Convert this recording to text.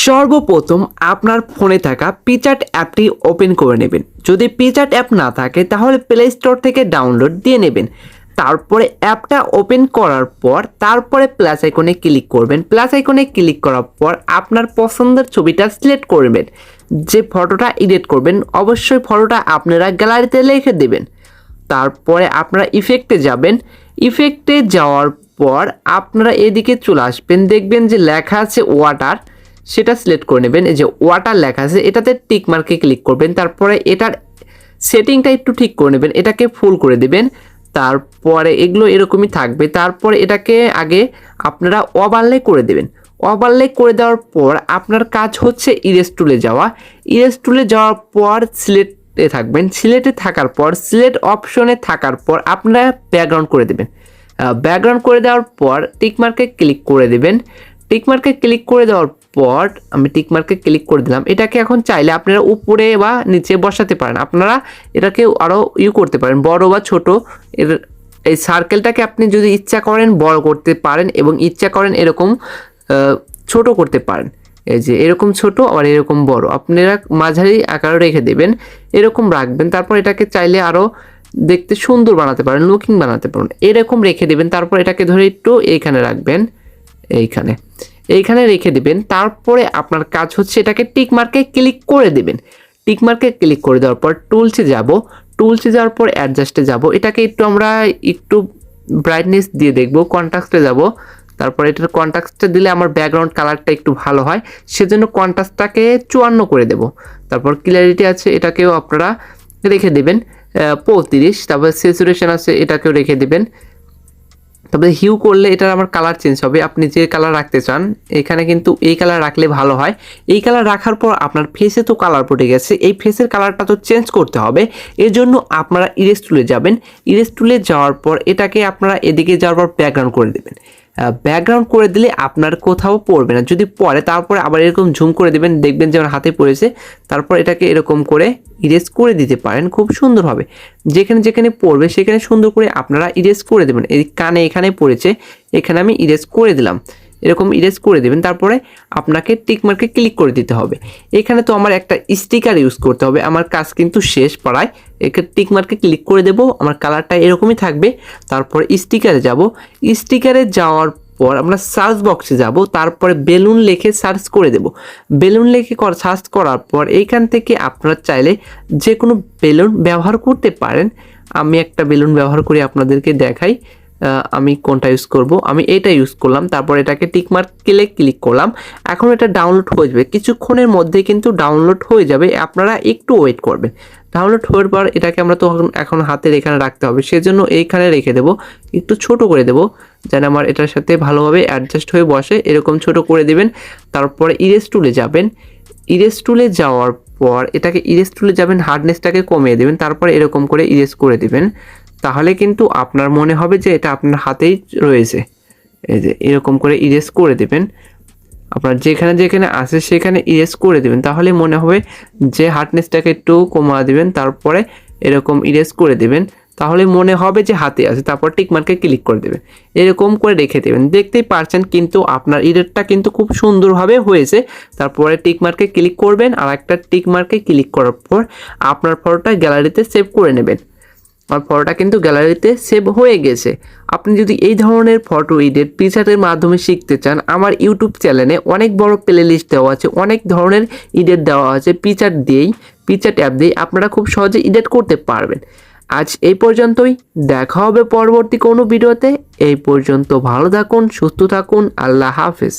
সর্বপ্রথম আপনার ফোনে থাকা পিকচার্ট অ্যাপটি ওপেন করে নেবেন। যদি পিকচার্ট অ্যাপ না থাকে তাহলে প্লে স্টোর থেকে ডাউনলোড দিয়ে নেবেন। তারপরে অ্যাপটা ওপেন করার পর তারপরে প্লাস আইকনে ক্লিক করবেন। প্লাস আইকনে ক্লিক করার পর আপনার পছন্দের ছবিটা সিলেক্ট করবেন। যে ফটোটা এডিট করবেন অবশ্যই ফটোটা আপনারা গ্যালারিতে লিখে দেবেন। তারপরে আপনারা ইফেক্টে যাবেন। ইফেক্টে যাওয়ার পর আপনারা এদিকে চলে আসবেন, দেখবেন যে লেখা আছে ওয়াটার, সেটা সিলেক্ট করে নেবেন। এই যে ওয়াটার লেখা আছে এটাতে টিক মার্কে ক্লিক করবেন। তারপরে এটার সেটিংটা একটু ঠিক করে নেবেন, এটাকে ফুল করে দেবেন। তারপরে এগুলো এরকমই থাকবে। তারপরে এটাকে আগে আপনারা ওভারলে করে দেবেন। ওভারলে করে দেওয়ার পর আপনার কাজ হচ্ছে ইরেজ টুলে যাওয়া। ইরেজ টুলে যাওয়ার পর সিলেক্টে থাকবেন। সিলেক্টে থাকার পর সিলেক্ট অপশনে থাকার পর আপনারা ব্যাকগ্রাউন্ড করে দেবেন। ব্যাকগ্রাউন্ড করে দেওয়ার পর টিকমার্কে ক্লিক করে দেবেন। টিকমার্কে ক্লিক করে দেওয়ার পর আমি টিকমার্কে ক্লিক করে দিলাম। এটাকে এখন চাইলে আপনারা উপরে বা নিচে বসাতে পারেন। আপনারা এটাকে আরও করতে পারেন, বড় বা ছোট। এর এই সার্কেলটাকে আপনি যদি ইচ্ছা করেন বড় করতে পারেন এবং ইচ্ছা করেন এরকম ছোট করতে পারেন। এই যে এরকম ছোট আর এরকম বড় আপনারা মাঝারি আকারে রেখে দেবেন, এরকম রাখবেন। তারপর এটাকে চাইলে আরও দেখতে সুন্দর বানাতে পারেন, লুকিং বানাতে পারেন, এরকম রেখে দেবেন। তারপর এটাকে ধরে একটু এইখানে রাখবেন, এইখানে রেখে দেবেন। তারপরে আপনার কাজ হচ্ছে এটাকে টিক মার্কে ক্লিক করে দেবেন। টিক মার্কে ক্লিক করে দেওয়ার পর টুলসে যাব। টুলসে যাওয়ার পর অ্যাডজাস্টে যাব। এটাকে আমরা একটু ব্রাইটনেস দিয়ে দেখব। কন্ট্রাস্টে যাব। তারপর এটার কন্ট্রাস্টটা দিলে আমার ব্যাকগ্রাউন্ড কালারটা একটু ভালো হয়, সেজন্য কন্ট্রাস্টটাকে 54 করে দেব। তারপর ক্লিয়ারিটি আছে এটাকেও আপনারা রেখে দেবেন 35। তারপর স্যাচুরেশন আছে এটাকেও রেখে দেবেন। তবে হিউ করলে এটার আমার কালার চেঞ্জ হবে। আপনি যে কালার রাখতে চান এখানে কিন্তু এই কালার রাখলে ভালো হয়। এই কালার রাখার পর আপনার ফেসে তো কালার পড়ে গেছে, এই ফেসের কালারটা তো চেঞ্জ করতে হবে। এর জন্য আপনারা ইরেজ টুলে যাবেন। ইরেজ টুলে যাওয়ার পর এটাকে আপনারা এদিকে যাওয়ার পর ব্যাকগ্রাউন্ড করে দেবেন। ব্যাকগ্রাউন্ড করে দিলে আপনার কোথাও পড়বে না। যদি পড়ে তারপরে আবার এরকম ঝুম করে দেবেন, দেখবেন যে আমার হাতে পড়েছে। তারপর এটাকে এরকম করে ইরেজ করে দিতে পারেন খুব সুন্দরভাবে। যেখানে যেখানে পড়বে সেখানে সুন্দর করে আপনারা ইরেজ করে দেবেন। এই কানে এখানে পড়েছে, এখানে আমি ইরেজ করে দিলাম, এরকম ইরেজ করে দেবেন। তারপরে আপনাকে টিক মার্কে ক্লিক করে দিতে হবে। এখানে তো আমার একটা স্টিকার ইউজ করতে হবে, আমার কাজ কিন্তু শেষ প্রায়। এখানে টিক মার্কে ক্লিক করে দেব, আমার কালারটা এরকমই থাকবে। তারপরে স্টিকারে যাব। স্টিকারে যাওয়ার পর আমরা সার্চ বক্সে যাব। তারপরে বেলুন লিখে সার্চ করে দেব। বেলুন লিখে সার্চ করার পর এইখান থেকে আপনারা চাইলে যে কোনো বেলুন ব্যবহার করতে পারেন। আমি একটা বেলুন ব্যবহার করে আপনাদেরকে দেখাই আমি কোনটা ইউজ করব। আমি এটা ইউজ করলাম। তারপর এটাকে টিকমার্ক ক্লিক করলাম। এখন এটা ডাউনলোড হয়ে যাবে, কিছুক্ষণের মধ্যে কিন্তু ডাউনলোড হয়ে যাবে, আপনারা একটু ওয়েট করবেন। ডাউনলোড হওয়ার পর এটাকে আমরা তো এখন হাতের এখানে রাখতে হবে, সেজন্য এইখানে রেখে দেব, একটু ছোট করে দেব যেন আমার এটার সাথে ভালোভাবে অ্যাডজাস্ট হয়ে বসে। এরকম ছোট করে দেবেন। তারপরে ইরেজ টুলে যাবেন। ইরেজ টুলে যাওয়ার পর এটাকে ইরেজ টুলে যাবেন, হার্ডনেসটাকে কমিয়ে দেবেন। তারপরে এরকম করে ইরেজ করে দেবেন। তাহলে কিন্তু আপনার মনে হবে যে এটা আপনার হাতেই রয়েছে। এই যে এরকম করে ইরেজ করে দেবেন। আপনার যেখানে যেখানে আছে সেখানে ইরেজ করে দেবেন, তাহলে মনে হবে যে হার্ডনেসটাকে একটু কমা দেবেন। তারপরে এরকম ইরেজ করে দেবেন, তাহলে মনে হবে যে হাতে আছে। তারপর টিক মার্কে ক্লিক করে দেবেন, এরকম করে রেখে দেবেন। দেখতেই পারছেন কিন্তু আপনার ইরেজটা কিন্তু খুব সুন্দরভাবে হয়েছে। তারপরে টিক মার্কে ক্লিক করবেন, আর একটা টিক মার্কে ক্লিক করার পর আপনার ফটোটা গ্যালারিতে সেভ করে নেবেন। আমার ফটোটা কিন্তু গ্যালারিতে সেভ হয়ে গেছে। আপনি যদি এই ধরনের ফটো এডিট পিকচারের মাধ্যমে শিখতে চান, আমার ইউটিউব চ্যানেলে অনেক বড় প্লে লিস্ট দেওয়া আছে, অনেক ধরনের এডিট দেওয়া আছে। পিকচার অ্যাপ দিয়েই আপনারা খুব সহজে এডিট করতে পারবেন। আজ এই পর্যন্তই, দেখা হবে পরবর্তী কোনো ভিডিওতে। এই পর্যন্ত ভালো থাকুন, সুস্থ থাকুন, আল্লাহ হাফেজ।